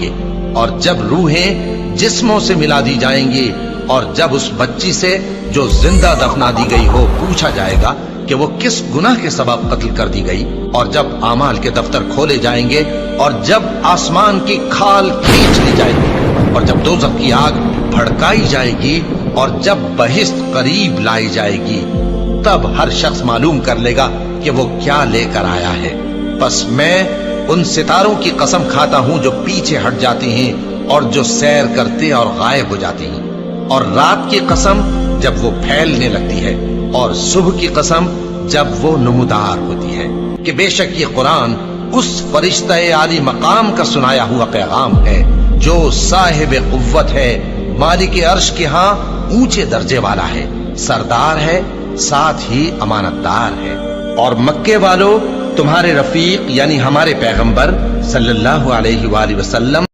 گے، اور جب روحیں جسموں سے ملا دی جائیں گی، اور جب اس بچی سے جو زندہ دفنا دی گئی ہو پوچھا جائے گا کہ وہ کس گناہ کے سبب قتل کر دی گئی، اور جب اعمال کے دفتر کھولے جائیں گے، اور جب آسمان کی کھال کھینچ لی جائے گی، اور جب دوزخ کی آگ بھڑکائی جائے گی، اور جب بہشت قریب لائی جائے گی، تب ہر شخص معلوم کر لے گا کہ وہ کیا لے کر آیا ہے۔ پس میں ان ستاروں کی قسم کھاتا ہوں جو پیچھے ہٹ جاتی ہیں اور جو سیر کرتے اور غائب ہو جاتی ہیں، اور رات کی قسم جب وہ پھیلنے لگتی ہے، اور صبح کی قسم جب وہ نمودار ہوتی ہے، کہ بے شک یہ قرآن اس فرشتہ عالی مقام کا سنایا ہوا پیغام ہے جو صاحب قوت ہے، مالک عرش کے ہاں اونچے درجے والا ہے، سردار ہے، ساتھ ہی امانت دار ہے۔ اور مکے والو، تمہارے رفیق یعنی ہمارے پیغمبر صلی اللہ علیہ وآلہ وسلم